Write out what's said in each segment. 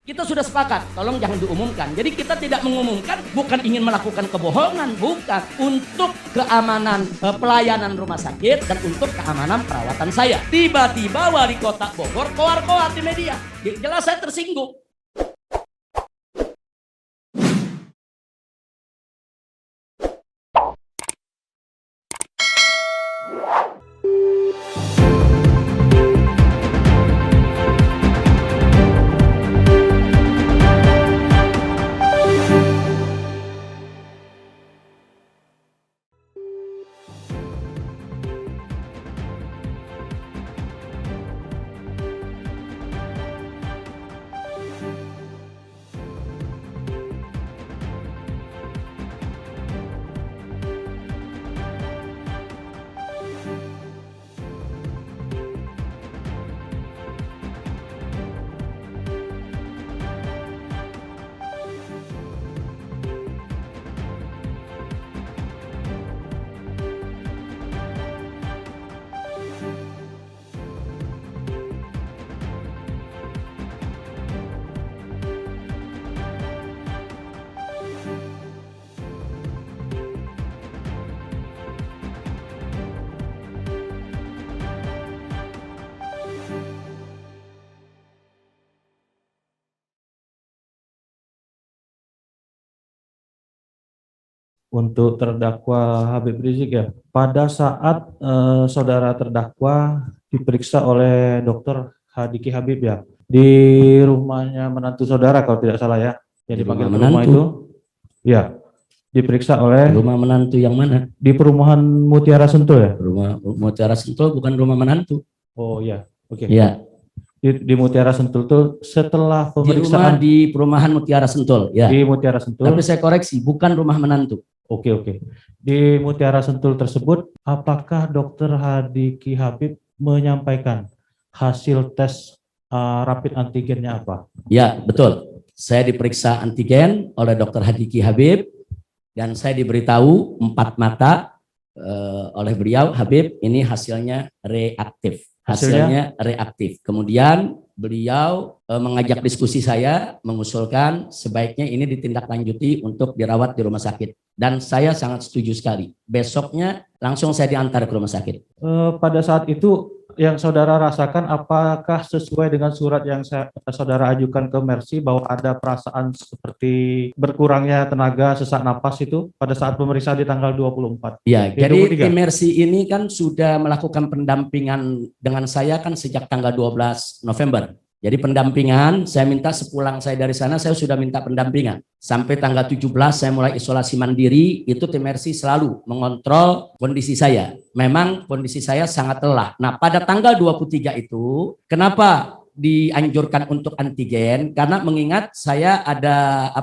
Kita sudah sepakat, tolong jangan diumumkan. Jadi kita tidak mengumumkan, bukan ingin melakukan kebohongan, bukan. Untuk keamanan pelayanan rumah sakit dan untuk keamanan perawatan saya. Tiba-tiba wali kota Bogor koar-koar di media. Jelas saya tersinggung. Untuk terdakwa Habib Rizik ya, pada saat saudara terdakwa diperiksa oleh dokter Hadiki Habib ya, di rumahnya menantu saudara kalau tidak salah ya, yang dipanggil ke rumah itu, ya, diperiksa oleh Rumah menantu yang mana? di perumahan Mutiara Sentul ya? Rumah Mutiara Sentul bukan rumah menantu. Oh iya, oke. Iya. Di Mutiara Sentul tuh setelah Di rumah pemeriksaan di perumahan Mutiara Sentul, ya. di Mutiara Sentul. Tapi saya koreksi, bukan rumah menantu. Oke. Di Mutiara Sentul tersebut, apakah dokter Hadiki Habib menyampaikan hasil tes rapid antigennya apa? Ya, betul. Saya diperiksa antigen oleh dokter Hadiki Habib dan saya diberitahu 4 mata oleh beliau, Habib, ini hasilnya reaktif. Hasilnya reaktif. Kemudian beliau mengajak diskusi saya, mengusulkan sebaiknya ini ditindaklanjuti untuk dirawat di rumah sakit. Dan saya sangat setuju sekali. Besoknya langsung saya diantar ke rumah sakit. Pada saat itu yang saudara rasakan apakah sesuai dengan surat yang saudara ajukan ke Mercy bahwa ada perasaan seperti berkurangnya tenaga, sesak napas itu pada saat pemeriksaan di tanggal 24? Ya, jadi 23? tim Mercy ini kan sudah melakukan pendampingan dengan saya kan sejak tanggal 12 November. Jadi pendampingan, saya minta sepulang saya dari sana, saya sudah minta pendampingan. Sampai tanggal 17 saya mulai isolasi mandiri, itu tim Mercy selalu mengontrol kondisi saya. Memang kondisi saya sangat lelah. Nah, pada tanggal 23 itu, kenapa dianjurkan untuk antigen? Karena mengingat saya ada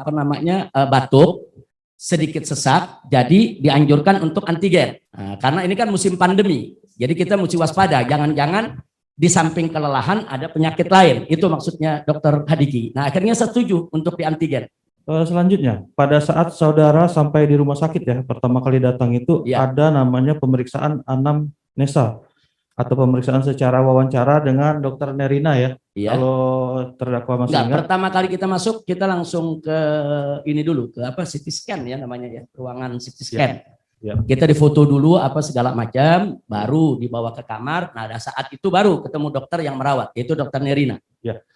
batuk, sedikit sesak, jadi dianjurkan untuk antigen. Nah, karena ini kan musim pandemi, jadi kita mesti waspada, jangan-jangan di samping kelelahan ada penyakit lain. Itu maksudnya dokter Hadiki. Nah, akhirnya saya setuju untuk di antigen. Selanjutnya, pada saat saudara sampai di rumah sakit ya, pertama kali datang itu ada namanya pemeriksaan anamnesa atau pemeriksaan secara wawancara dengan dokter Nerina ya. Kalau terdakwa masih ingat. Pertama kali kita masuk, kita langsung ke ini dulu, ke CT scan ya namanya ya, ruangan CT scan. Kita difoto dulu apa segala macam, baru dibawa ke kamar. Nah, pada saat itu baru ketemu dokter yang merawat, yaitu dokter Nerina.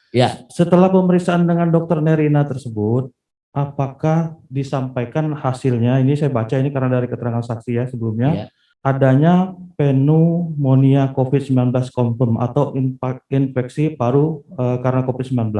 Ya. Setelah pemeriksaan dengan dokter Nerina tersebut, apakah disampaikan hasilnya? Ini saya baca ini karena dari keterangan saksi ya sebelumnya. Adanya pneumonia COVID-19 confirm atau infeksi paru karena COVID-19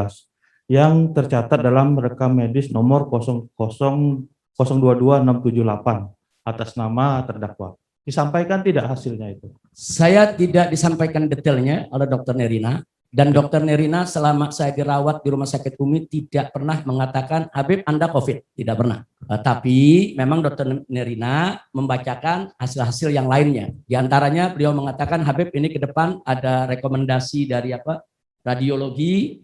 yang tercatat dalam rekam medis nomor 0022678 atas nama terdakwa. Disampaikan tidak hasilnya itu? Saya tidak disampaikan detailnya oleh dokter Nerina. Dan dokter Nerina selama saya dirawat di rumah sakit Umi tidak pernah mengatakan, Habib Anda COVID, tidak pernah. Tapi memang dokter Nerina membacakan hasil-hasil yang lainnya. Di antaranya beliau mengatakan, Habib ini ke depan ada rekomendasi dari radiologi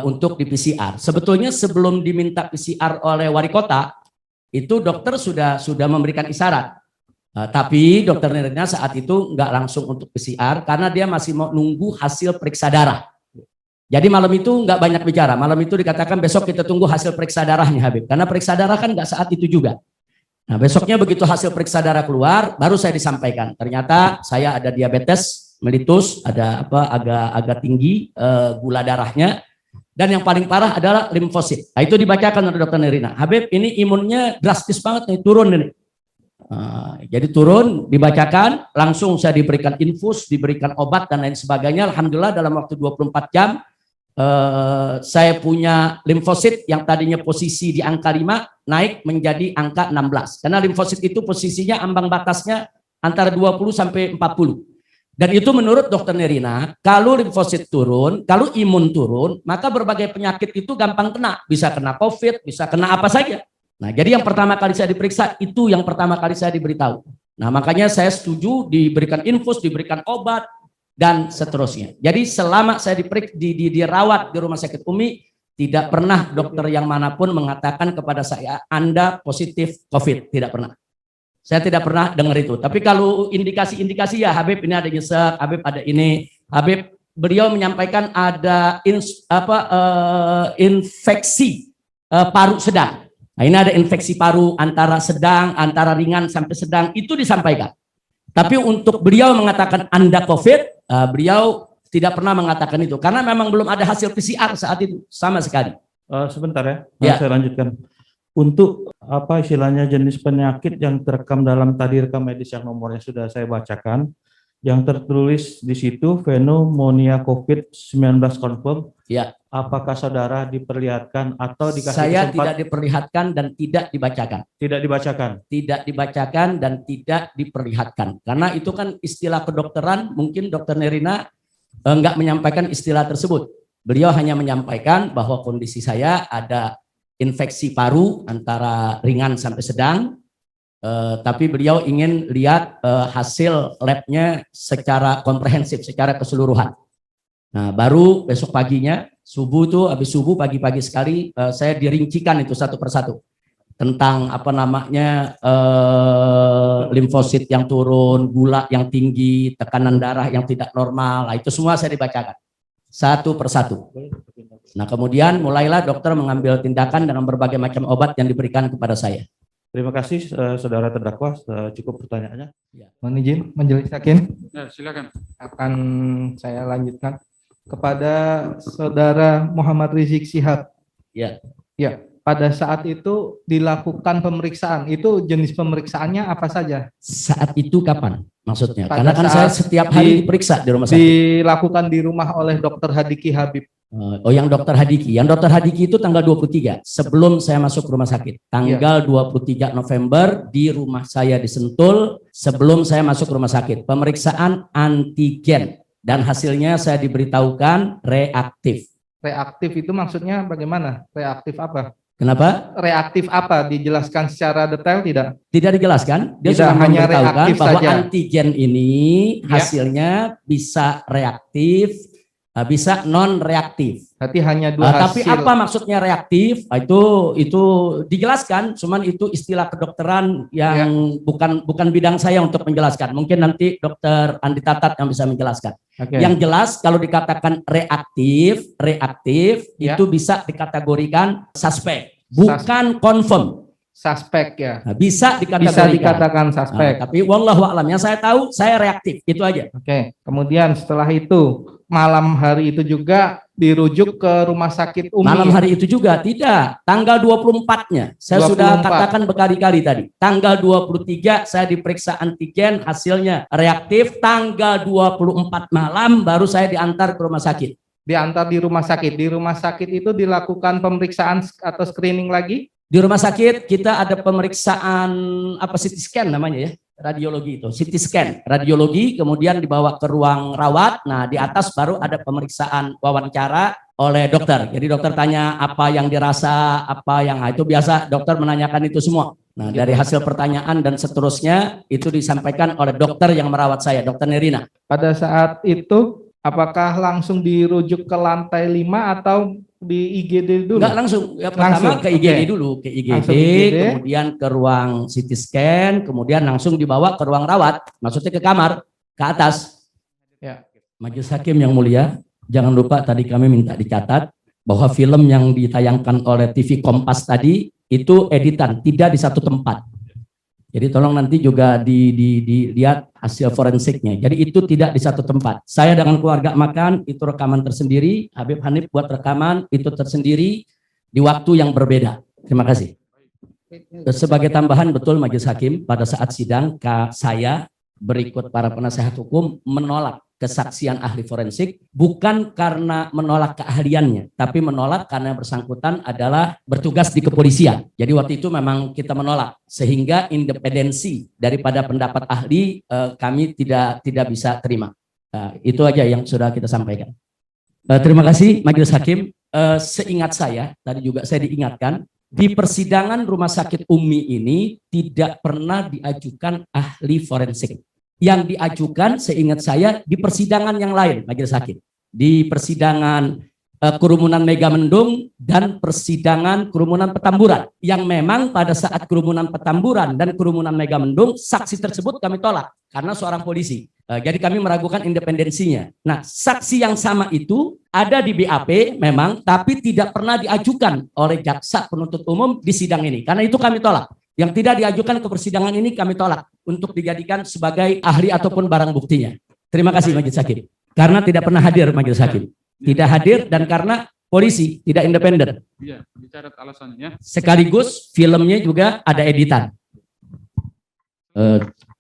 untuk di PCR. Sebetulnya sebelum diminta PCR oleh wali kota, itu dokter sudah memberikan isyarat. Tapi dokter Nerina saat itu nggak langsung untuk PCR karena dia masih mau nunggu hasil periksa darah. Jadi malam itu nggak banyak bicara. Malam itu dikatakan besok kita tunggu hasil periksa darahnya Habib. Karena periksa darah kan nggak saat itu juga. Nah besoknya begitu hasil periksa darah keluar, baru saya disampaikan. Ternyata saya ada diabetes mellitus, ada agak tinggi gula darahnya. Dan yang paling parah adalah limfosit. Nah, itu dibacakan oleh dokter Nerina. Habib ini imunnya drastis banget nih, turun ini. Jadi turun, dibacakan, langsung saya diberikan infus, diberikan obat dan lain sebagainya. Alhamdulillah dalam waktu 24 jam saya punya limfosit yang tadinya posisi di angka 5 naik menjadi angka 16. Karena limfosit itu posisinya ambang batasnya antara 20 sampai 40. Dan itu menurut dokter Nerina, kalau limfosit turun, kalau imun turun, maka berbagai penyakit itu gampang kena. Bisa kena COVID, bisa kena apa saja. Nah, jadi yang pertama kali saya diperiksa, itu yang pertama kali saya diberitahu. Nah, makanya saya setuju diberikan infus, diberikan obat, dan seterusnya. Jadi selama saya dirawat di Rumah Sakit Umi, tidak pernah dokter yang manapun mengatakan kepada saya, Anda positif COVID. Tidak pernah. Saya tidak pernah dengar itu. Tapi kalau indikasi-indikasi ya Habib ini ada nyesek, Habib ada ini, Habib beliau menyampaikan ada infeksi paru sedang. Nah, ini ada infeksi paru antara sedang, antara ringan sampai sedang, itu disampaikan. Tapi untuk beliau mengatakan Anda COVID, beliau tidak pernah mengatakan itu. Karena memang belum ada hasil PCR saat itu, sama sekali. Sebentar ya, saya lanjutkan. Untuk apa istilahnya jenis penyakit yang terekam dalam tadi rekam medis yang nomornya sudah saya bacakan, yang tertulis di situ pneumonia COVID-19 confirm. Ya. Apakah saudara diperlihatkan atau dikasih Saya kesempatan? tidak diperlihatkan dan tidak dibacakan. Tidak dibacakan. Tidak dibacakan dan tidak diperlihatkan. Karena itu kan istilah kedokteran, mungkin dokter Nerina enggak menyampaikan istilah tersebut. Beliau hanya menyampaikan bahwa kondisi saya ada infeksi paru antara ringan sampai sedang, tapi beliau ingin lihat hasil labnya secara komprehensif, secara keseluruhan. Nah, baru besok paginya, subuh tuh, habis subuh pagi-pagi sekali, saya dirincikan itu satu persatu. Tentang apa namanya, limfosit yang turun, gula yang tinggi, tekanan darah yang tidak normal, nah, itu semua saya dibacakan. Satu persatu. Nah, kemudian mulailah dokter mengambil tindakan dengan berbagai macam obat yang diberikan kepada saya. Terima kasih saudara terdakwa, cukup pertanyaannya. Mohon izin majelis hakim. Ya, silakan. Akan saya lanjutkan kepada saudara Muhammad Rizik Syihab. Ya. Ya, pada saat itu dilakukan pemeriksaan. Itu jenis pemeriksaannya apa saja? Saat itu kapan maksudnya? Pada Karena kan saya saat setiap hari diperiksa di rumah sakit. Dilakukan di rumah oleh Dokter Hadiki Habib. Oh, yang dokter Hadiki. Yang dokter Hadiki itu tanggal 23 sebelum saya masuk rumah sakit. Tanggal 23 November di rumah saya di Sentul sebelum saya masuk rumah sakit. Pemeriksaan antigen dan hasilnya saya diberitahukan reaktif. Reaktif itu maksudnya bagaimana? Reaktif apa? Kenapa? Reaktif apa? Dijelaskan secara detail tidak? Tidak dijelaskan. Dia Tidak, sudah hanya memberitahukan reaktif bahwa saja. antigen ini hasilnya bisa reaktif, bisa non reaktif. Berarti hanya dua hasil. Tapi apa maksudnya reaktif? Itu dijelaskan, cuman itu istilah kedokteran yang bukan bidang saya untuk menjelaskan. Mungkin nanti dokter Andi Tatat yang bisa menjelaskan. Okay. Yang jelas kalau dikatakan reaktif itu bisa dikategorikan suspek, bukan confirm. Suspek ya. Nah, bisa dikatakan suspek. Tapi wallahu a'lam, yang saya tahu saya reaktif, itu aja. Oke. Kemudian setelah itu malam hari itu juga dirujuk ke rumah sakit Umi. Malam hari itu juga tidak, tanggal 24-nya. Saya 24. sudah katakan berkali-kali tadi. Tanggal 23 saya diperiksa antigen, hasilnya reaktif. Tanggal 24 malam baru saya diantar ke rumah sakit. Diantar di rumah sakit. Di rumah sakit itu dilakukan pemeriksaan atau screening lagi? Di rumah sakit kita ada pemeriksaan CT scan namanya ya, radiologi itu, CT scan, radiologi, kemudian dibawa ke ruang rawat. Nah, di atas baru ada pemeriksaan wawancara oleh dokter. Jadi dokter tanya apa yang dirasa, itu biasa dokter menanyakan itu semua. Nah, dari hasil pertanyaan dan seterusnya itu disampaikan oleh dokter yang merawat saya, dokter Nerina. Pada saat itu apakah langsung dirujuk ke lantai 5 atau di IGD dulu? Enggak langsung, ya pertama ke IGD dulu, ke IGD, kemudian ke ruang CT scan, kemudian langsung dibawa ke ruang rawat, maksudnya ke kamar, ke atas. Ya. Majelis hakim yang mulia, jangan lupa tadi kami minta dicatat bahwa film yang ditayangkan oleh TV Kompas tadi itu editan, tidak di satu tempat. Jadi tolong nanti juga dilihat hasil forensiknya. Jadi itu tidak di satu tempat. Saya dengan keluarga makan, itu rekaman tersendiri. Habib Hanif buat rekaman, itu tersendiri di waktu yang berbeda. Terima kasih. Sebagai tambahan, betul Majelis Hakim, pada saat sidang saya berikut para penasehat hukum menolak kesaksian ahli forensik, bukan karena menolak keahliannya, tapi menolak karena yang bersangkutan adalah bertugas di kepolisian. Jadi waktu itu memang kita menolak, sehingga independensi daripada pendapat ahli kami tidak bisa terima. Itu aja yang sudah kita sampaikan. Terima kasih Majelis Hakim. Seingat saya, tadi juga saya diingatkan, di persidangan Rumah Sakit Umi ini tidak pernah diajukan ahli forensik. Yang diajukan seingat saya di persidangan yang lain, Majelis Hakim. Di persidangan kerumunan Megamendung dan persidangan kerumunan Petamburan. Yang memang pada saat kerumunan Petamburan dan kerumunan Megamendung, saksi tersebut kami tolak karena seorang polisi. Jadi kami meragukan independensinya. Nah, saksi yang sama itu ada di BAP memang, tapi tidak pernah diajukan oleh jaksa penuntut umum di sidang ini. Karena itu kami tolak. Yang tidak diajukan ke persidangan ini kami tolak untuk dijadikan sebagai ahli ataupun barang buktinya. Terima kasih Majelis Hakim. Karena tidak pernah hadir Majelis Hakim. Tidak hadir dan karena polisi tidak independen. Iya, bicara alasannya. Sekaligus filmnya juga ada editan.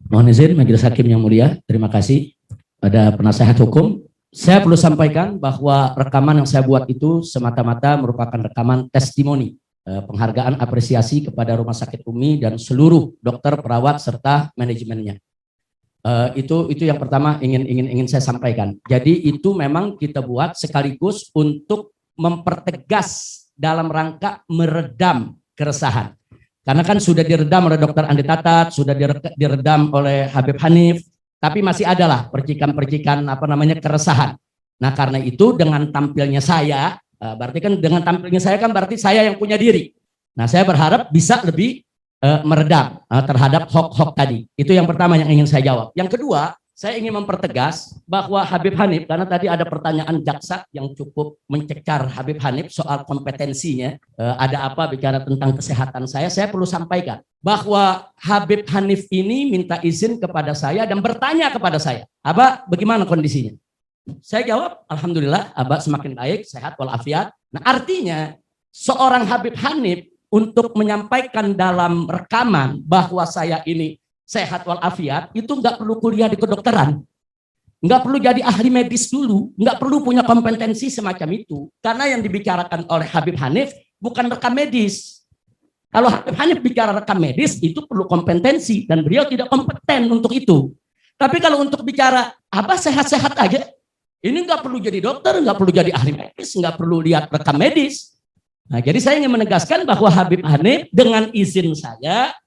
Mohon izin Majelis Hakim yang mulia, terima kasih. Ada penasehat hukum. Saya perlu sampaikan bahwa rekaman yang saya buat itu semata-mata merupakan rekaman testimoni. Penghargaan apresiasi kepada Rumah Sakit Umi dan seluruh dokter, perawat serta manajemennya. Itu yang pertama ingin saya sampaikan. Jadi itu memang kita buat sekaligus untuk mempertegas dalam rangka meredam keresahan. Karena kan sudah diredam oleh Dr. Andi Tatat, sudah diredam oleh Habib Hanif, tapi masih adalah percikan-percikan keresahan. Nah karena itu dengan tampilnya saya, berarti kan dengan tampilnya saya kan berarti saya yang punya diri. Nah saya berharap bisa lebih meredam terhadap hoax-hoax tadi. Itu yang pertama yang ingin saya jawab. Yang kedua, saya ingin mempertegas bahwa Habib Hanif, karena tadi ada pertanyaan jaksa yang cukup mencecar Habib Hanif soal kompetensinya, ada apa bicara tentang kesehatan saya perlu sampaikan bahwa Habib Hanif ini minta izin kepada saya dan bertanya kepada saya, Abah bagaimana kondisinya? Saya jawab, alhamdulillah Abah semakin baik, sehat walafiat. Nah artinya seorang Habib Hanif untuk menyampaikan dalam rekaman bahwa saya ini sehat walafiat, itu nggak perlu kuliah di kedokteran. Nggak perlu jadi ahli medis dulu, nggak perlu punya kompetensi semacam itu. Karena yang dibicarakan oleh Habib Hanif bukan rekam medis. Kalau Habib Hanif bicara rekam medis, itu perlu kompetensi dan beliau tidak kompeten untuk itu. Tapi kalau untuk bicara, Abah sehat-sehat aja, ini nggak perlu jadi dokter, nggak perlu jadi ahli medis, nggak perlu lihat rekam medis. Nah, jadi saya ingin menegaskan bahwa Habib Hanif dengan izin saya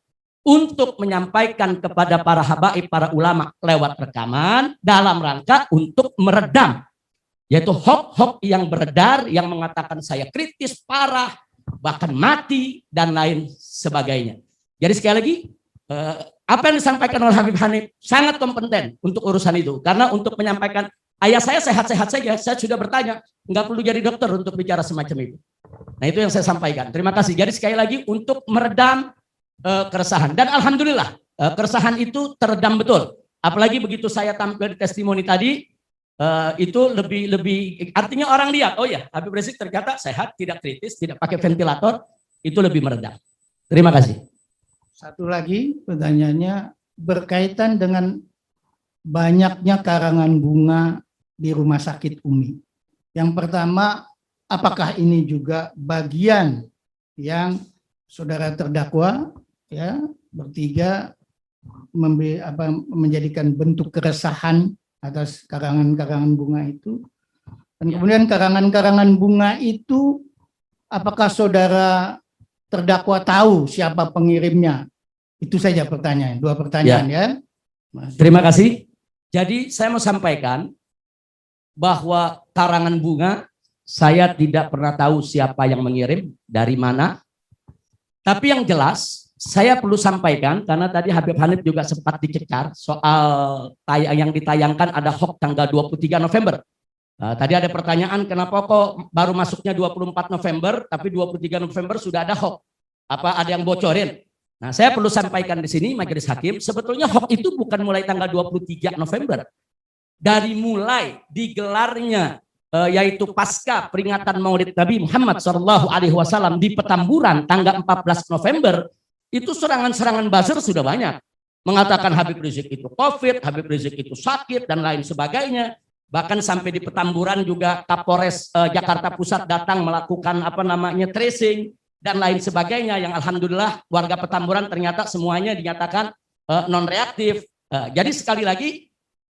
untuk menyampaikan kepada para habaib, para ulama lewat rekaman dalam rangka untuk meredam, yaitu hoax-hoax yang beredar yang mengatakan saya kritis, parah, bahkan mati dan lain sebagainya. Jadi sekali lagi, apa yang disampaikan oleh Habib Hanif sangat kompeten untuk urusan itu, karena untuk menyampaikan ayah saya sehat-sehat saja, saya sudah bertanya, nggak perlu jadi dokter untuk bicara semacam itu. Nah itu yang saya sampaikan. Terima kasih. Jadi sekali lagi untuk meredam keresahan, dan alhamdulillah keresahan itu teredam betul. Apalagi begitu saya tampil di testimoni tadi, itu lebih artinya orang lihat, oh ya Habib Rizik ternyata sehat, tidak kritis, tidak pakai ventilator, itu lebih meredam. Terima kasih. Satu lagi pertanyaannya berkaitan dengan banyaknya karangan bunga di Rumah Sakit Umi. Yang pertama, apakah ini juga bagian yang saudara terdakwa ya bertiga menjadikan bentuk keresahan atas karangan-karangan bunga itu? Dan kemudian karangan-karangan bunga itu apakah saudara terdakwa tahu siapa pengirimnya? Itu saja pertanyaan, dua pertanyaan ya. Terima kasih. Jadi saya mau sampaikan bahwa karangan bunga saya tidak pernah tahu siapa yang mengirim, dari mana. Tapi yang jelas saya perlu sampaikan, karena tadi Habib Hanif juga sempat dicecar soal yang ditayangkan ada hoax tanggal 23 November. Tadi ada pertanyaan kenapa kok baru masuknya 24 November tapi 23 November sudah ada hoax. Apa ada yang bocorin? Nah, saya perlu sampaikan di sini Majelis Hakim, sebetulnya hoax itu bukan mulai tanggal 23 November. Dari mulai digelarnya yaitu pasca peringatan Maulid Nabi Muhammad SAW di Petamburan tanggal 14 November, itu serangan-serangan buzzer sudah banyak. Mengatakan Habib Rizik itu COVID, Habib Rizik itu sakit dan lain sebagainya. Bahkan sampai di Petamburan juga Kapolres Jakarta Pusat datang melakukan tracing dan lain sebagainya, yang alhamdulillah warga Petamburan ternyata semuanya dinyatakan non reaktif. Jadi sekali lagi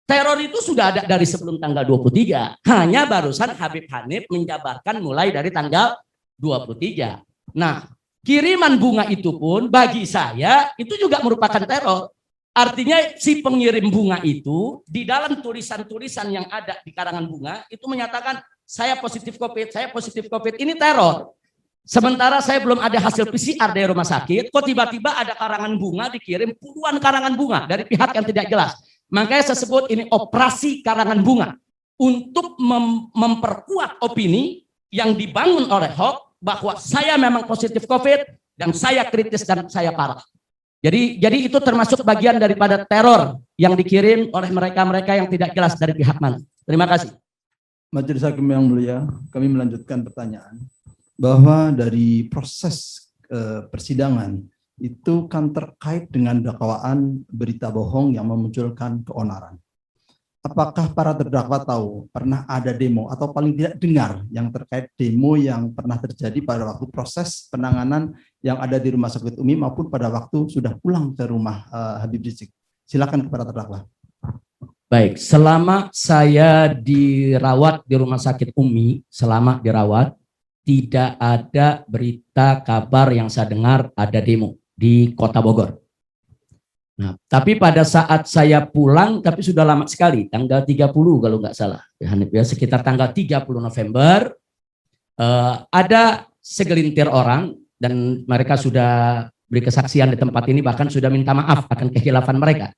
teror itu sudah ada dari sebelum tanggal 23. Hanya barusan Habib Hanif menjabarkan mulai dari tanggal 23. Nah, kiriman bunga itu pun bagi saya itu juga merupakan teror. Artinya si pengirim bunga itu di dalam tulisan-tulisan yang ada di karangan bunga itu menyatakan saya positif COVID, saya positif COVID. Ini teror. Sementara saya belum ada hasil PCR dari rumah sakit, kok tiba-tiba ada karangan bunga dikirim puluhan karangan bunga dari pihak yang tidak jelas. Makanya saya sebut ini operasi karangan bunga untuk memperkuat opini yang dibangun oleh hoax bahwa saya memang positif COVID dan saya kritis dan saya parah. Jadi itu termasuk bagian daripada teror yang dikirim oleh mereka-mereka yang tidak jelas dari pihak mana. Terima kasih. Majelis Hakim yang mulia, kami melanjutkan pertanyaan bahwa dari proses persidangan itu kan terkait dengan dakwaan berita bohong yang memunculkan keonaran. Apakah para terdakwa tahu pernah ada demo atau paling tidak dengar yang terkait demo yang pernah terjadi pada waktu proses penanganan yang ada di Rumah Sakit Umi maupun pada waktu sudah pulang ke rumah Habib Rizik? Silakan kepada terdakwa. Baik, selama saya dirawat di Rumah Sakit Umi, selama dirawat, tidak ada berita kabar yang saya dengar ada demo di Kota Bogor. Nah, tapi pada saat saya pulang, tapi sudah lama sekali, tanggal 30 kalau nggak salah, ya, sekitar tanggal 30 November, ada segelintir orang, dan mereka sudah beri kesaksian di tempat ini, bahkan sudah minta maaf akan kehilafan mereka.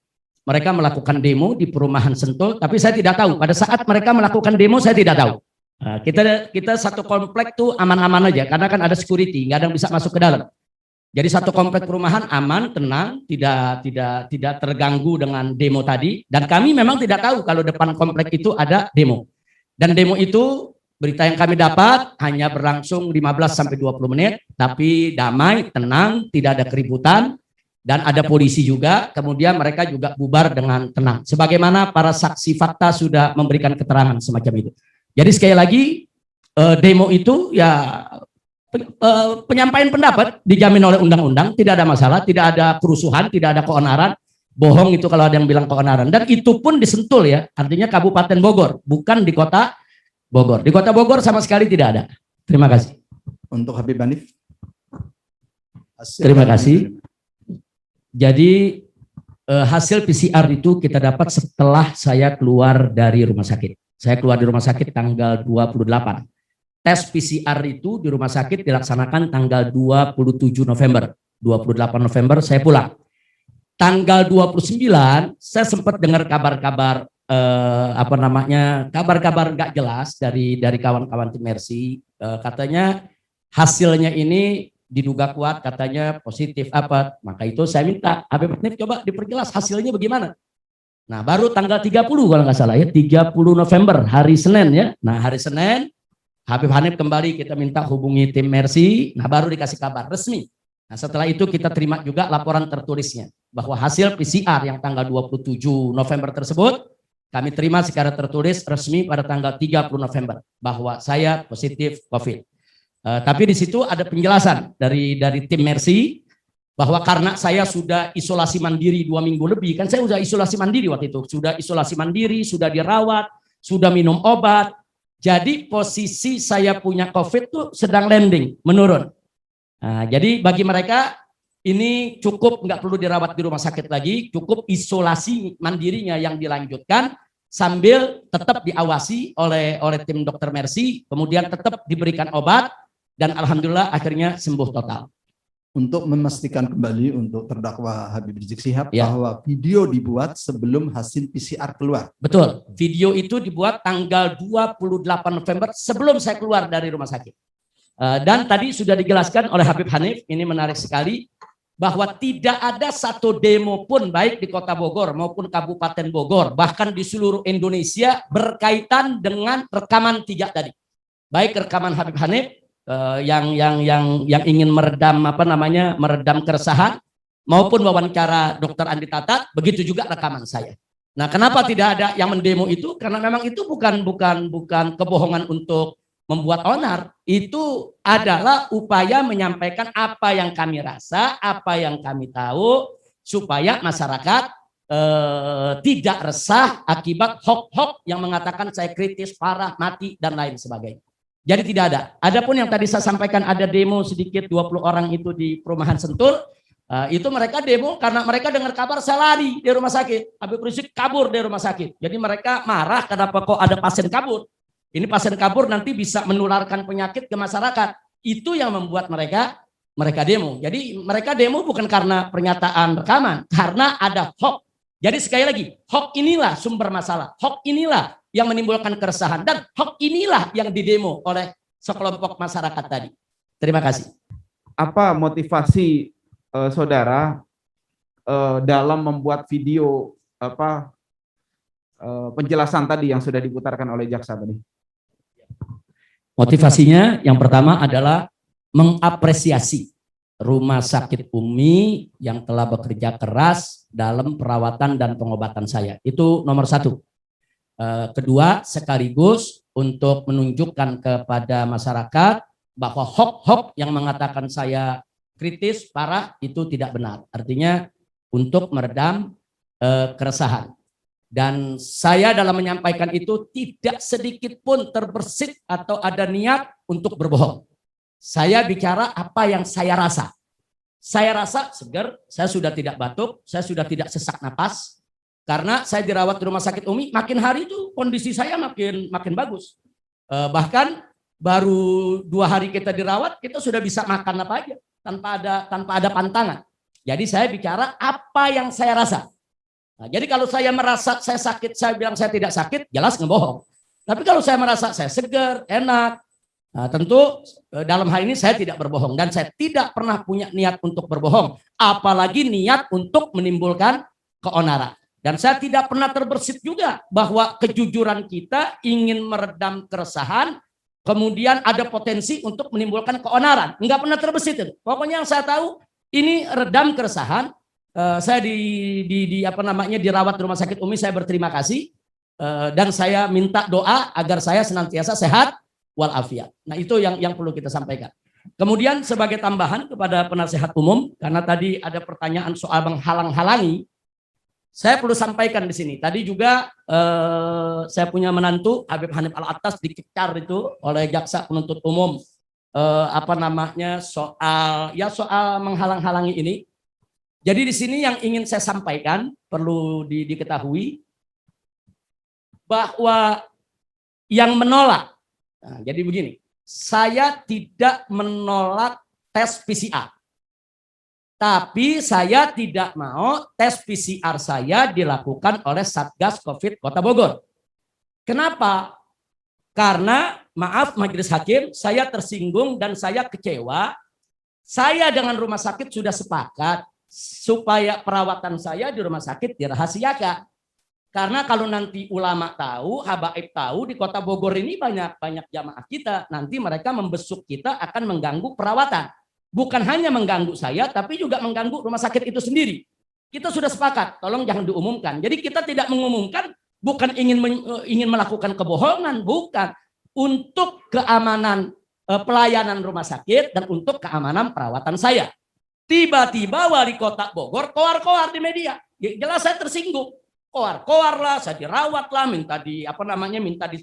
Mereka melakukan demo di perumahan Sentul, tapi saya tidak tahu, pada saat mereka melakukan demo, saya tidak tahu. Kita satu komplek tuh aman-aman aja, karena kan ada security, nggak ada yang bisa masuk ke dalam. Jadi satu komplek perumahan aman, tenang, tidak terganggu dengan demo tadi. Dan kami memang tidak tahu kalau depan komplek itu ada demo. Dan demo itu berita yang kami dapat hanya berlangsung 15 sampai 20 menit, tapi damai, tenang, tidak ada keributan, dan ada polisi juga. Kemudian mereka juga bubar dengan tenang. Sebagaimana para saksi fakta sudah memberikan keterangan semacam itu. Jadi sekali lagi demo itu ya penyampaian pendapat dijamin oleh undang-undang, tidak ada masalah, tidak ada kerusuhan, tidak ada keonaran. Bohong itu kalau ada yang bilang keonaran. Dan itu pun di Sentul ya, artinya Kabupaten Bogor, bukan di Kota Bogor. Di Kota Bogor sama sekali tidak ada. Terima kasih. Untuk Habib Hanif. Terima kasih. Jadi hasil PCR itu kita dapat setelah saya keluar dari rumah sakit. Saya keluar di rumah sakit tanggal 28. Tes PCR itu di rumah sakit dilaksanakan tanggal 27 November. 28 November saya pulang. Tanggal 29 saya sempat dengar kabar-kabar kabar-kabar nggak jelas dari kawan-kawan tim Mercy. Katanya hasilnya ini diduga kuat, katanya positif apa. Maka itu saya minta Habib Hanif coba diperjelas hasilnya bagaimana. Nah, baru tanggal 30 kalau nggak salah ya, 30 November hari Senin ya. Nah, hari Senin Habib Hanif kembali kita minta hubungi tim Mercy, nah baru dikasih kabar resmi. Nah setelah itu kita terima juga laporan tertulisnya bahwa hasil PCR yang tanggal 27 November tersebut kami terima secara tertulis resmi pada tanggal 30 November bahwa saya positif COVID. Tapi di situ ada penjelasan dari tim Mercy bahwa karena saya sudah isolasi mandiri 2 minggu lebih, kan saya sudah isolasi mandiri waktu itu, sudah isolasi mandiri, sudah dirawat, sudah minum obat. Jadi posisi saya punya COVID itu sedang landing, menurun. Nah, jadi bagi mereka ini cukup nggak perlu dirawat di rumah sakit lagi, cukup isolasi mandirinya yang dilanjutkan sambil tetap diawasi oleh tim dokter Mercy, kemudian tetap diberikan obat dan alhamdulillah akhirnya sembuh total. untuk memastikan kembali untuk terdakwa Habib Rizik Syihab Ya. bahwa video dibuat sebelum hasil PCR keluar. Betul, video itu dibuat tanggal 28 November sebelum saya keluar dari rumah sakit. Dan tadi sudah dijelaskan oleh Habib Hanif, ini menarik sekali, bahwa tidak ada satu demo pun baik di Kota Bogor maupun Kabupaten Bogor, bahkan di seluruh Indonesia berkaitan dengan rekaman 3 tadi. Baik rekaman Habib Hanif yang ingin meredam keresahan, maupun wawancara Dr. Andi Tatat, begitu juga rekaman saya. Nah, kenapa tidak ada yang mendemo itu? Karena memang itu bukan kebohongan untuk membuat onar, itu adalah upaya menyampaikan apa yang kami rasa, apa yang kami tahu, supaya masyarakat tidak resah akibat hoax yang mengatakan saya kritis, parah, mati, dan lain sebagainya. Jadi tidak ada. Adapun yang tadi saya sampaikan ada demo sedikit 20 orang itu di perumahan Sentul, itu mereka demo karena mereka dengar kabar saya lari di rumah sakit. Habib Rizik kabur dari rumah sakit. Jadi mereka marah kenapa kok ada pasien kabur. Ini pasien kabur nanti bisa menularkan penyakit ke masyarakat. Itu yang membuat mereka demo. Jadi mereka demo bukan karena pernyataan rekaman, karena ada hoax. Jadi sekali lagi, hoax inilah sumber masalah. Hoax inilah yang menimbulkan keresahan, dan hoax inilah yang didemo oleh sekelompok masyarakat tadi. Terima kasih. Apa motivasi saudara dalam membuat video penjelasan tadi yang sudah diputarkan oleh jaksa tadi? Motivasinya yang pertama adalah mengapresiasi Rumah Sakit Umi yang telah bekerja keras dalam perawatan dan pengobatan saya. Itu nomor 1. Kedua, sekaligus untuk menunjukkan kepada masyarakat bahwa hoax yang mengatakan saya kritis, parah, itu tidak benar. Artinya untuk meredam keresahan. Dan saya dalam menyampaikan itu tidak sedikit pun terbersit atau ada niat untuk berbohong. Saya bicara apa yang saya rasa. Saya rasa segar, saya sudah tidak batuk, saya sudah tidak sesak napas. Karena saya dirawat di Rumah Sakit Umi, makin hari itu kondisi saya makin bagus. Bahkan baru 2 hari kita dirawat, kita sudah bisa makan apa aja tanpa ada pantangan. Jadi saya bicara apa yang saya rasa. Nah, jadi kalau saya merasa saya sakit, saya bilang saya tidak sakit, jelas ngebohong. Tapi kalau saya merasa saya segar, enak, nah, tentu dalam hal ini saya tidak berbohong. Dan saya tidak pernah punya niat untuk berbohong. Apalagi niat untuk menimbulkan keonaran. Dan saya tidak pernah terbersit juga bahwa kejujuran kita ingin meredam keresahan, kemudian ada potensi untuk menimbulkan keonaran. Enggak pernah terbersit. Pokoknya yang saya tahu, ini redam keresahan. Saya dirawat di Rumah Sakit Umi, saya berterima kasih dan saya minta doa agar saya senantiasa sehat walafiat. Nah, itu yang perlu kita sampaikan. Kemudian sebagai tambahan kepada penasehat umum, karena tadi ada pertanyaan soal menghalang-halangi, saya perlu sampaikan di sini. Tadi juga saya punya menantu Habib Hanif Al-Attas dikejar itu oleh jaksa penuntut umum soal menghalang-halangi ini. Jadi di sini yang ingin saya sampaikan, perlu diketahui bahwa yang menolak, nah, jadi begini, saya tidak menolak tes PCR, tapi saya tidak mau tes PCR saya dilakukan oleh Satgas COVID Kota Bogor. Kenapa? Karena maaf Majelis Hakim, saya tersinggung dan saya kecewa. Saya dengan rumah sakit sudah sepakat supaya perawatan saya di rumah sakit dirahasiakan. Karena kalau nanti ulama tahu, habaib tahu, di Kota Bogor ini banyak jamaah kita, nanti mereka membesuk kita akan mengganggu perawatan. Bukan hanya mengganggu saya, tapi juga mengganggu rumah sakit itu sendiri. Kita sudah sepakat, tolong jangan diumumkan. Jadi kita tidak mengumumkan, bukan ingin melakukan kebohongan, bukan. Untuk keamanan pelayanan rumah sakit dan untuk keamanan perawatan saya. Tiba-tiba wali kota Bogor koar-koar di media. Jelas saya tersinggung. Koar-koar lah, saya dirawat lah, minta di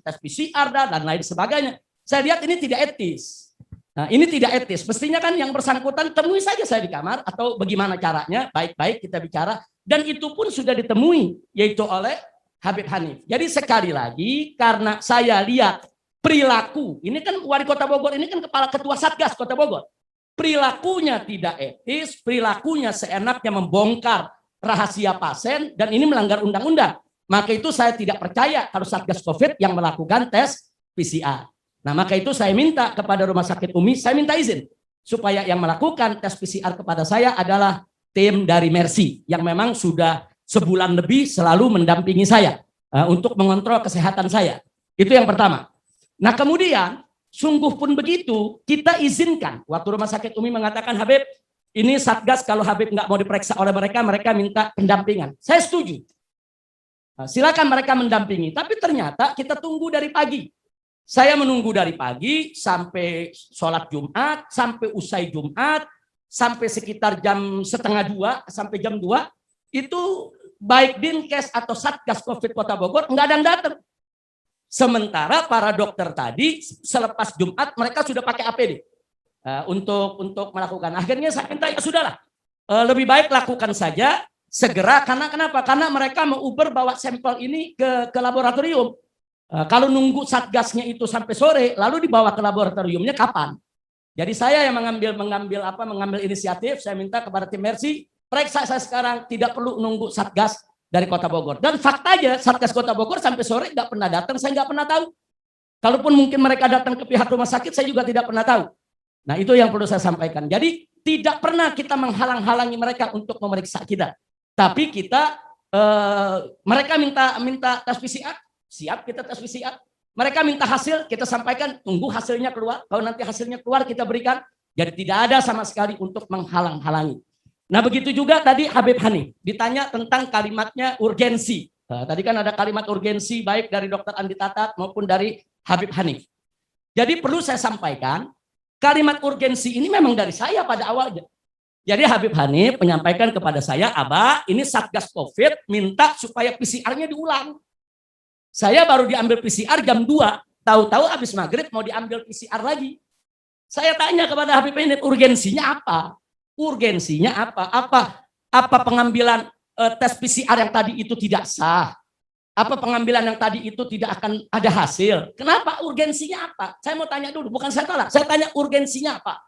tes PCR dan lain sebagainya. Saya lihat ini tidak etis. Nah, ini tidak etis. Mestinya kan yang bersangkutan temui saja saya di kamar atau bagaimana caranya, baik-baik kita bicara. Dan itu pun sudah ditemui, yaitu oleh Habib Hanif. Jadi sekali lagi, karena saya lihat perilaku, ini kan wali kota Bogor, ini kan kepala ketua Satgas Kota Bogor. perilakunya tidak etis, perilakunya seenaknya membongkar rahasia pasien, dan ini melanggar undang-undang. Maka itu saya tidak percaya kalau Satgas COVID yang melakukan tes PCR. Nah, maka itu saya minta kepada Rumah Sakit Umi, saya minta izin supaya yang melakukan tes PCR kepada saya adalah tim dari Mercy yang memang sudah sebulan lebih selalu mendampingi saya untuk mengontrol kesehatan saya. Itu yang pertama. Nah, kemudian sungguh pun begitu, kita izinkan. Waktu Rumah Sakit Umi mengatakan, Habib, ini Satgas kalau Habib nggak mau diperiksa oleh mereka, mereka minta pendampingan. Saya setuju. Silakan mereka mendampingi. Tapi ternyata kita tunggu dari pagi. Saya menunggu dari pagi sampai sholat Jumat, sampai usai Jumat, sampai sekitar jam 1:30 sampai jam 2, itu baik Dinkes atau Satgas COVID Kota Bogor nggak ada yang datang. Sementara para dokter tadi selepas Jumat mereka sudah pakai APD untuk melakukan. Akhirnya saya minta, ya sudahlah, lebih baik lakukan saja segera. Karena kenapa? Karena mereka mau Uber bawa sampel ini ke laboratorium. Kalau nunggu Satgasnya itu sampai sore, lalu dibawa ke laboratoriumnya kapan? Jadi saya yang mengambil inisiatif. Saya minta kepada tim Mercy, periksa saya sekarang, tidak perlu nunggu Satgas dari Kota Bogor. Dan faktanya Satgas Kota Bogor sampai sore nggak pernah datang, saya nggak pernah tahu. Kalaupun mungkin mereka datang ke pihak rumah sakit, saya juga tidak pernah tahu. Nah, itu yang perlu saya sampaikan. Jadi tidak pernah kita menghalang-halangi mereka untuk memeriksa kita. Tapi kita mereka minta tes PCR, siap kita tes PCR. Mereka minta hasil, kita sampaikan, tunggu hasilnya keluar. Kalau nanti hasilnya keluar, kita berikan. Jadi tidak ada sama sekali untuk menghalang-halangi. Nah, begitu juga tadi Habib Hanif ditanya tentang kalimatnya urgensi. Tadi kan ada kalimat urgensi baik dari Dr. Andi Tatat maupun dari Habib Hanif. Jadi perlu saya sampaikan, kalimat urgensi ini memang dari saya pada awalnya. Jadi Habib Hanif menyampaikan kepada saya, Abah, ini Satgas COVID minta supaya PCR-nya diulang. Saya baru diambil PCR jam 2, tahu-tahu habis maghrib mau diambil PCR lagi. Saya tanya kepada Habib Hanif, urgensinya apa? Urgensinya apa? Apa pengambilan tes PCR yang tadi itu tidak sah? Apa pengambilan yang tadi itu tidak akan ada hasil? Kenapa? Urgensinya apa? Saya mau tanya dulu, bukan saya tolak. Saya tanya urgensinya apa?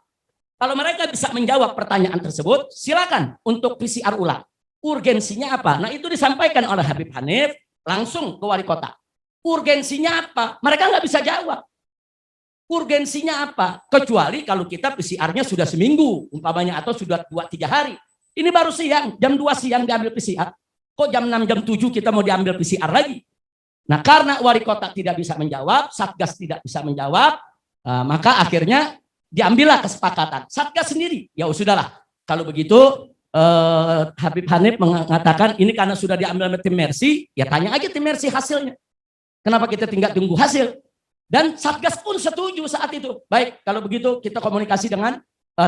Kalau mereka bisa menjawab pertanyaan tersebut, silakan untuk PCR ulang. Urgensinya apa? Nah, itu disampaikan oleh Habib Hanif langsung ke wali kota. Urgensinya apa? Mereka nggak bisa jawab. Urgensinya apa? Kecuali kalau kita PCR-nya sudah seminggu, umpamanya, atau sudah 2-3 hari. Ini baru siang, jam 2 siang diambil PCR. Kok jam 6, jam 7 kita mau diambil PCR lagi? Nah, karena wali kota tidak bisa menjawab, Satgas tidak bisa menjawab, maka akhirnya diambillah kesepakatan. Satgas sendiri, ya sudahlah. Kalau begitu, Habib Hanif mengatakan ini karena sudah diambil oleh tim Mercy, ya tanya aja tim Mercy hasilnya. Kenapa kita tinggal tunggu hasil? Dan Satgas pun setuju saat itu. Baik, kalau begitu kita komunikasi dengan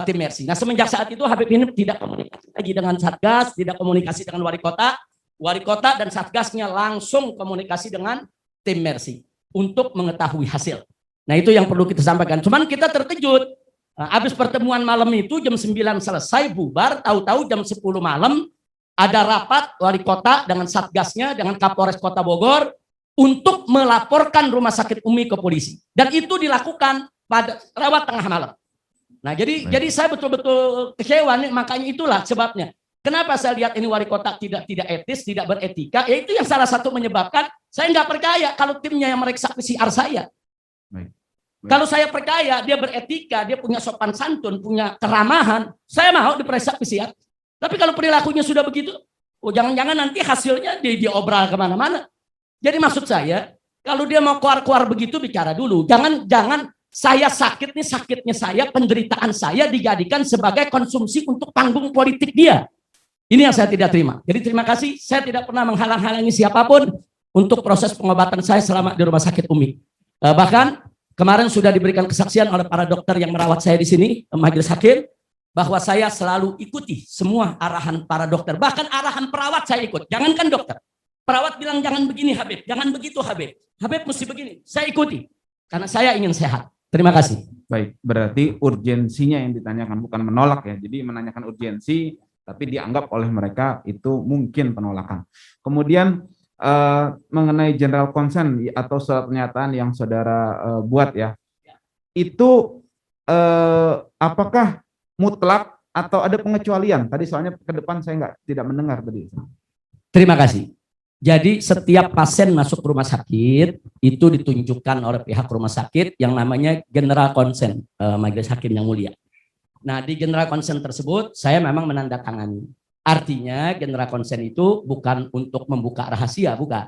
tim Mercy. Nah, semenjak saat itu Habib Hanif tidak komunikasi lagi dengan Satgas, tidak komunikasi dengan wali kota dan Satgasnya langsung komunikasi dengan tim Mercy untuk mengetahui hasil. Nah, itu yang perlu kita sampaikan. Cuman kita terkejut. Habis pertemuan malam itu jam 9 selesai bubar, tahu-tahu jam 10 malam ada rapat wali kota dengan Satgasnya, dengan Kapolres Kota Bogor untuk melaporkan Rumah Sakit Umi ke polisi. Dan itu dilakukan pada lewat tengah malam. Nah, jadi saya betul-betul kecewa nih, makanya itulah sebabnya. Kenapa saya lihat ini wali kota tidak etis, tidak beretika, yaitu yang salah satu menyebabkan saya nggak percaya kalau timnya yang meriksa PCR saya. Baik. Kalau saya percaya dia beretika, dia punya sopan santun, punya keramahan, saya mau diperiksa PCR. Tapi kalau perilakunya sudah begitu, jangan-jangan nanti hasilnya diobral kemana-mana. Jadi maksud saya, kalau dia mau keluar-keluar begitu, bicara dulu. Jangan saya sakit nih, sakitnya saya, penderitaan saya dijadikan sebagai konsumsi untuk panggung politik dia. Ini yang saya tidak terima. Jadi terima kasih, saya tidak pernah menghalang-halangi siapapun untuk proses pengobatan saya selama di Rumah Sakit Umi. Bahkan kemarin sudah diberikan kesaksian oleh para dokter yang merawat saya di sini, majelis hakim, bahwa saya selalu ikuti semua arahan para dokter. Bahkan arahan perawat saya ikut. Jangankan dokter. Perawat bilang jangan begini Habib, jangan begitu Habib. Habib mesti begini. Saya ikuti karena saya ingin sehat. Terima kasih. Baik, berarti urgensinya yang ditanyakan, bukan menolak ya. Jadi menanyakan urgensi, tapi dianggap oleh mereka itu mungkin penolakan. Kemudian mengenai general consent atau surat pernyataan yang saudara buat ya, itu apakah mutlak atau ada pengecualian? Tadi soalnya ke depan saya tidak mendengar tadi. Terima kasih. Jadi setiap pasien masuk rumah sakit itu ditunjukkan oleh pihak rumah sakit yang namanya general consent, Majelis Hakim yang mulia. Nah, di general consent tersebut saya memang menandatangani. Artinya general consent itu bukan untuk membuka rahasia, bukan.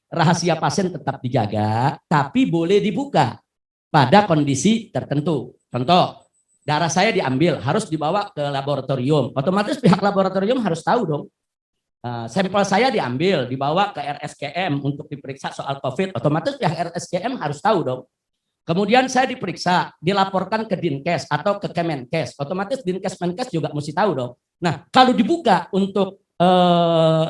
Rahasia pasien tetap dijaga, tapi boleh dibuka pada kondisi tertentu. Contoh, darah saya diambil, harus dibawa ke laboratorium. Otomatis pihak laboratorium harus tahu dong. Sampel saya diambil, dibawa ke RSKM untuk diperiksa soal COVID. Otomatis pihak RSKM harus tahu dong. Kemudian saya diperiksa, dilaporkan ke Dinkes atau ke Kemenkes. Otomatis Dinkes Menkes juga mesti tahu dong. Nah, kalau dibuka untuk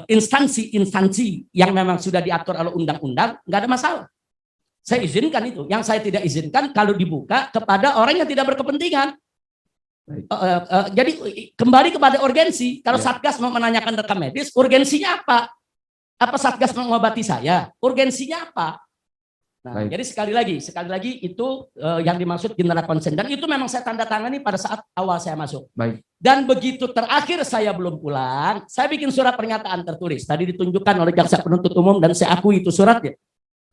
instansi-instansi yang memang sudah diatur oleh undang-undang, nggak ada masalah. Saya izinkan itu. Yang saya tidak izinkan kalau dibuka kepada orang yang tidak berkepentingan. Jadi kembali kepada urgensi. Kalau Satgas mau menanyakan rekam medis, urgensinya apa? Apa Satgas mengobati saya? Urgensinya apa? Nah, jadi sekali lagi itu yang dimaksud general consent, dan itu memang saya tanda tangani pada saat awal saya masuk. Baik. Dan begitu terakhir saya belum pulang, saya bikin surat pernyataan tertulis. Tadi ditunjukkan oleh jaksa penuntut umum dan saya akui itu suratnya.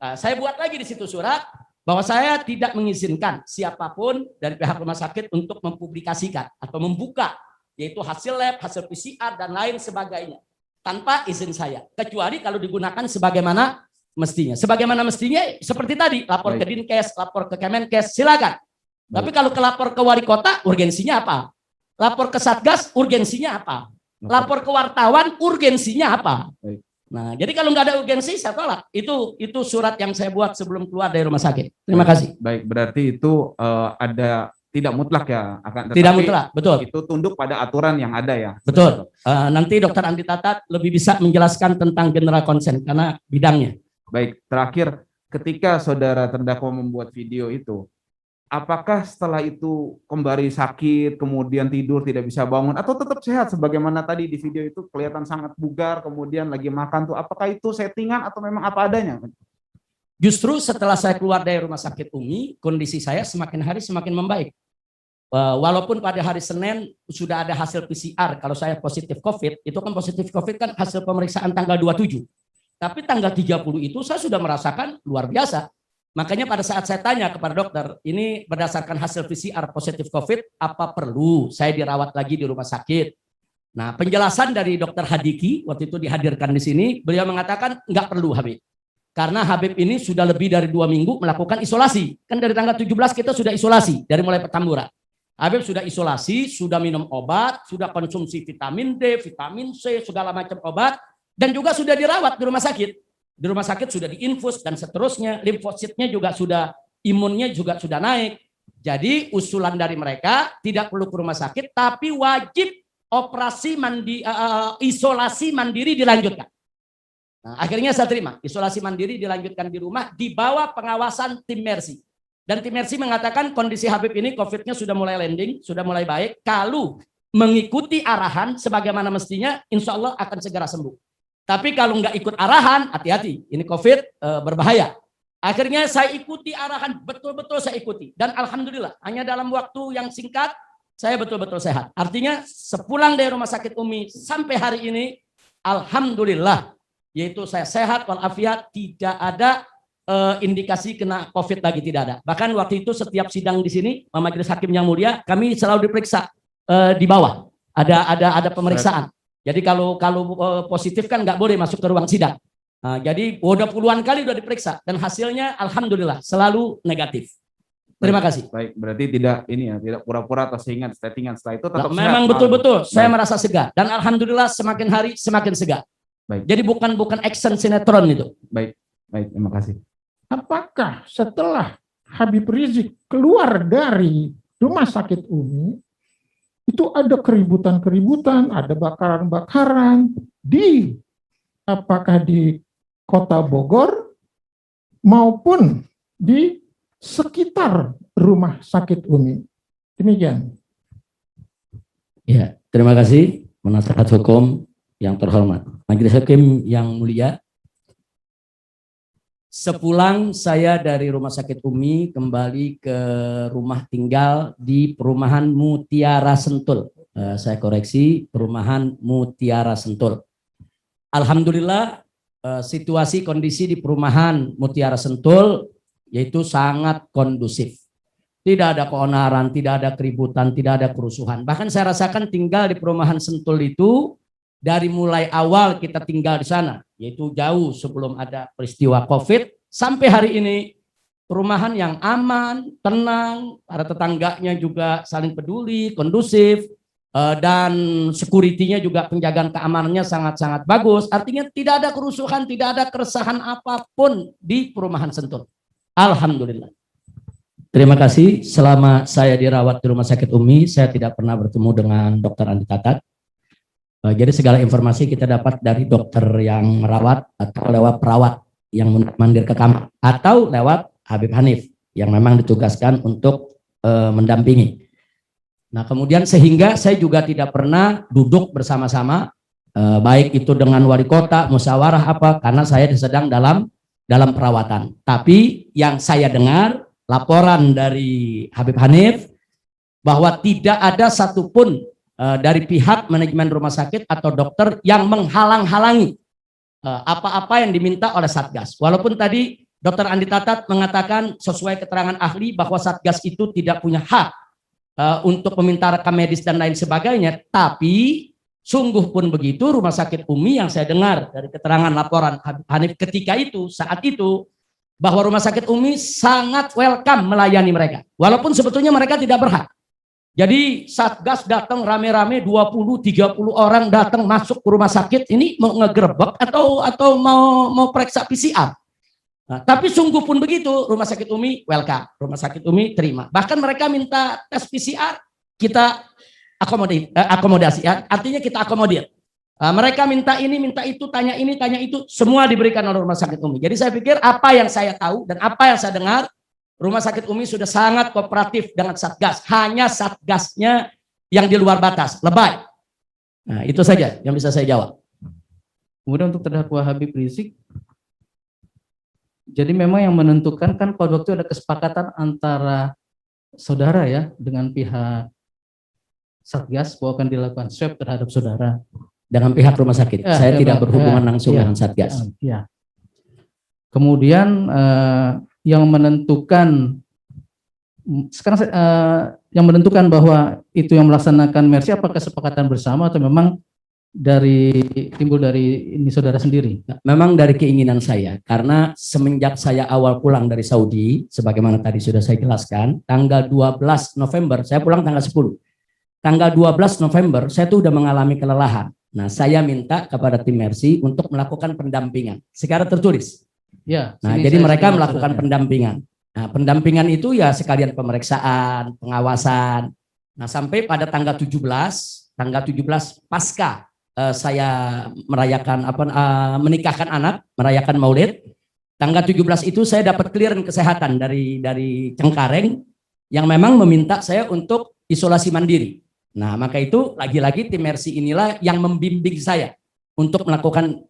Nah, saya buat lagi di situ surat bahwa saya tidak mengizinkan siapapun dari pihak rumah sakit untuk mempublikasikan atau membuka, yaitu hasil lab, hasil PCR, dan lain sebagainya, tanpa izin saya. Kecuali kalau digunakan sebagaimana mestinya. Sebagaimana mestinya seperti tadi, lapor ke Dinkes, lapor ke Kemenkes, silakan. Tapi kalau lapor ke wali kota, urgensinya apa? Lapor ke Satgas, urgensinya apa? Lapor ke wartawan, urgensinya apa? Nah, jadi kalau nggak ada urgensi, saya tolak. Itu surat yang saya buat sebelum keluar dari rumah sakit. Terima kasih. Baik, berarti itu ada tidak mutlak ya, Tidak mutlak, betul. Itu tunduk pada aturan yang ada ya. Betul. Nanti Dokter Andi Tatat lebih bisa menjelaskan tentang general consent karena bidangnya. Baik, terakhir, ketika saudara terdakwa membuat video itu, apakah setelah itu kembali sakit, kemudian tidur tidak bisa bangun, atau tetap sehat sebagaimana tadi di video itu kelihatan sangat bugar, kemudian lagi makan tuh, apakah itu settingan atau memang apa adanya? Justru setelah saya keluar dari rumah sakit Umi, kondisi saya semakin hari semakin membaik. Walaupun pada hari Senin sudah ada hasil PCR, kalau saya positif COVID, itu kan positif COVID kan hasil pemeriksaan tanggal 27. Tapi tanggal 30 itu saya sudah merasakan luar biasa. Makanya pada saat saya tanya kepada dokter, ini berdasarkan hasil PCR positif COVID, apa perlu saya dirawat lagi di rumah sakit? Nah, penjelasan dari dokter Hadiki, waktu itu dihadirkan di sini, beliau mengatakan nggak perlu Habib. Karena Habib ini sudah lebih dari 2 minggu melakukan isolasi. Kan dari tanggal 17 kita sudah isolasi, dari mulai Petamburan. Habib sudah isolasi, sudah minum obat, sudah konsumsi vitamin D, vitamin C, segala macam obat, dan juga sudah dirawat di rumah sakit. Di rumah sakit sudah diinfus dan seterusnya, limfositnya juga sudah, imunnya juga sudah naik. Jadi usulan dari mereka tidak perlu ke rumah sakit, tapi wajib isolasi mandiri dilanjutkan. Nah, akhirnya saya terima, isolasi mandiri dilanjutkan di rumah di bawah pengawasan tim Mercy. Dan tim Mercy mengatakan kondisi Habib ini COVID-nya sudah mulai landing, sudah mulai baik. Kalau mengikuti arahan sebagaimana mestinya, insya Allah akan segera sembuh. Tapi kalau nggak ikut arahan, hati-hati. Ini COVID berbahaya. Akhirnya saya ikuti arahan, betul-betul saya ikuti. Dan alhamdulillah, hanya dalam waktu yang singkat, saya betul-betul sehat. Artinya, sepulang dari rumah sakit Umi sampai hari ini, alhamdulillah, yaitu saya sehat walafiat, tidak ada indikasi kena COVID lagi, tidak ada. Bahkan waktu itu setiap sidang di sini, Majelis Hakim yang mulia, kami selalu diperiksa di bawah. Ada pemeriksaan. Jadi kalau positif kan nggak boleh masuk ke ruang sidang. Nah, jadi udah puluhan kali udah diperiksa dan hasilnya alhamdulillah selalu negatif. Terima kasih. Baik, berarti tidak pura-pura atau settingan setelah itu tetap memang sehat. Betul-betul saya merasa segar dan alhamdulillah semakin hari semakin segar. Baik. Jadi bukan action sinetron itu. Baik, terima kasih. Apakah setelah Habib Rizik keluar dari rumah sakit Umi, itu ada keributan-keributan, ada bakaran-bakaran apakah di Kota Bogor maupun di sekitar rumah sakit Umi. Demikian. Ya, terima kasih penasehat hukum yang terhormat. Majelis Hakim yang mulia, sepulang saya dari Rumah Sakit Umi kembali ke rumah tinggal di perumahan Mutiara Sentul. Saya koreksi, perumahan Mutiara Sentul. Alhamdulillah situasi kondisi di perumahan Mutiara Sentul yaitu sangat kondusif. Tidak ada keonaran, tidak ada keributan, tidak ada kerusuhan. Bahkan saya rasakan tinggal di perumahan Sentul itu dari mulai awal kita tinggal di sana, yaitu jauh sebelum ada peristiwa COVID, sampai hari ini perumahan yang aman, tenang, para tetangganya juga saling peduli, kondusif, dan security-nya juga penjagaan keamanannya sangat-sangat bagus. Artinya tidak ada kerusuhan, tidak ada keresahan apapun di perumahan Sentul. Alhamdulillah. Terima kasih. Selama saya dirawat di Rumah Sakit Umi, saya tidak pernah bertemu dengan Dr. Andi Tatat. Jadi segala informasi kita dapat dari dokter yang merawat atau lewat perawat yang mandir ke kamar atau lewat Habib Hanif yang memang ditugaskan untuk mendampingi. Nah, kemudian sehingga saya juga tidak pernah duduk bersama-sama baik itu dengan wali kota, musyawarah apa, karena saya sedang dalam perawatan. Tapi yang saya dengar laporan dari Habib Hanif bahwa tidak ada satupun dari pihak manajemen rumah sakit atau dokter yang menghalang-halangi apa-apa yang diminta oleh Satgas. Walaupun tadi Dr. Andi Tatat mengatakan sesuai keterangan ahli bahwa Satgas itu tidak punya hak untuk meminta rekam medis dan lain sebagainya, tapi sungguh pun begitu Rumah Sakit Umi yang saya dengar dari keterangan laporan Habib Hanif ketika itu, saat itu, bahwa Rumah Sakit Umi sangat welcome melayani mereka. Walaupun sebetulnya mereka tidak berhak. Jadi Satgas datang rame-rame 20-30 orang datang masuk ke rumah sakit ini mau ngegerebek atau mau periksa PCR. Nah, tapi sungguh pun begitu Rumah Sakit Umi welcome. Rumah Sakit Umi terima. Bahkan mereka minta tes PCR, kita akomodasi. Artinya kita akomodir. Mereka minta ini, minta itu, tanya ini, tanya itu, semua diberikan oleh Rumah Sakit Umi. Jadi saya pikir apa yang saya tahu dan apa yang saya dengar, Rumah Sakit Umi sudah sangat kooperatif dengan Satgas. Hanya Satgasnya yang di luar batas, lebay. Nah, itu saja yang bisa saya jawab. Kemudian untuk terdakwa Habib Rizik, jadi memang yang menentukan kan pada waktu ada kesepakatan antara saudara ya dengan pihak Satgas bahwa akan dilakukan swab terhadap saudara. Dengan pihak rumah sakit. Saya tidak berhubungan langsung dengan Satgas. Ya. Kemudian yang menentukan sekarang yang menentukan bahwa itu yang melaksanakan mersi apakah kesepakatan bersama atau memang timbul dari ini saudara sendiri? Memang dari keinginan saya, karena semenjak saya awal pulang dari Saudi, sebagaimana tadi sudah saya jelaskan, tanggal 12 November, saya pulang tanggal 10. Tanggal 12 November, saya tuh udah mengalami kelelahan. Nah, saya minta kepada tim Mercy untuk melakukan pendampingan secara tertulis. Ya. Nah, jadi mereka melakukan pendampingan. Nah, pendampingan itu ya sekalian pemeriksaan, pengawasan. Nah, sampai pada tanggal 17 pasca saya merayakan menikahkan anak, merayakan Maulid. Tanggal 17 itu saya dapat clearance kesehatan dari Cengkareng yang memang meminta saya untuk isolasi mandiri. Nah, maka itu lagi-lagi tim Mercy inilah yang membimbing saya untuk melakukan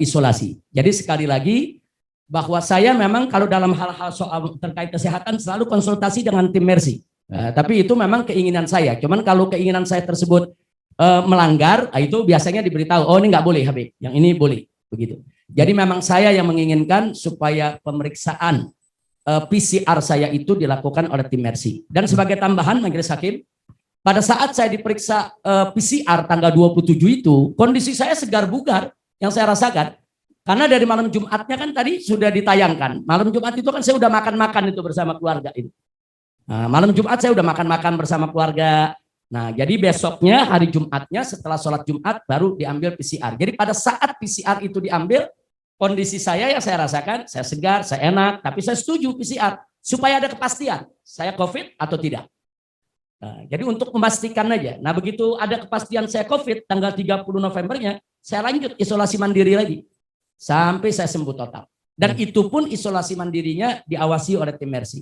isolasi. Jadi sekali lagi bahwa saya memang kalau dalam hal-hal soal terkait kesehatan selalu konsultasi dengan tim Mercy. Tapi itu memang keinginan saya. Cuman kalau keinginan saya tersebut melanggar, itu biasanya diberitahu, oh ini nggak boleh Habib, yang ini boleh, begitu. Jadi memang saya yang menginginkan supaya pemeriksaan PCR saya itu dilakukan oleh tim Mercy. Dan sebagai tambahan Majelis Hakim, pada saat saya diperiksa PCR tanggal 27 itu, kondisi saya segar bugar yang saya rasakan. Karena dari malam Jumatnya kan tadi sudah ditayangkan. Malam Jumat itu kan saya udah makan-makan itu bersama keluarga itu. Nah, malam Jumat saya udah makan-makan bersama keluarga. Nah, jadi besoknya hari Jumatnya setelah sholat Jumat baru diambil PCR. Jadi pada saat PCR itu diambil, kondisi saya yang saya rasakan, saya segar, saya enak, tapi saya setuju PCR supaya ada kepastian saya COVID atau tidak. Nah, jadi untuk memastikan aja. Nah, begitu ada kepastian saya COVID tanggal 30 Novembernya, saya lanjut isolasi mandiri lagi sampai saya sembuh total. Dan itu pun isolasi mandirinya diawasi oleh tim Mercy.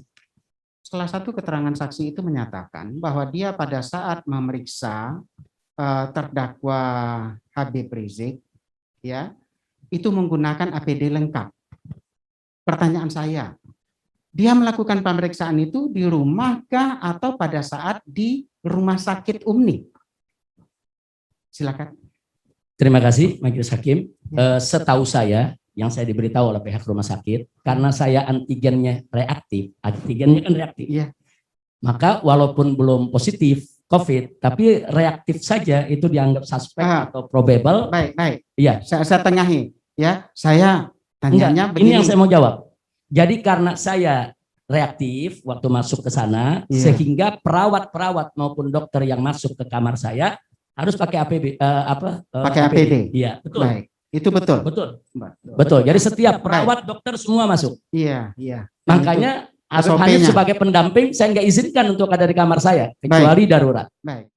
Salah satu keterangan saksi itu menyatakan bahwa dia pada saat memeriksa terdakwa Habib Rizik, ya, itu menggunakan APD lengkap. pertanyaan saya, dia melakukan pemeriksaan itu di rumahkah atau pada saat di rumah sakit UMNI? Silakan. Terima kasih Majelis Hakim. Setahu saya, yang saya diberitahu oleh pihak rumah sakit, karena saya antigennya kan reaktif. Iya. Maka walaupun belum positif COVID, tapi reaktif saja itu dianggap suspek atau probable. Baik. Iya. Saya tengahi. Ya, saya tanyanya Enggak, ini begini. yang saya mau jawab. Jadi karena saya reaktif waktu masuk ke sana, Iya. sehingga perawat-perawat maupun dokter yang masuk ke kamar saya harus pakai Pakai APD. Iya, betul. Baik, itu betul. Betul. Jadi setiap perawat, dokter semua masuk. Iya. Makanya SOP-nya. hanya sebagai pendamping saya nggak izinkan untuk ada di kamar saya kecuali darurat. Baik.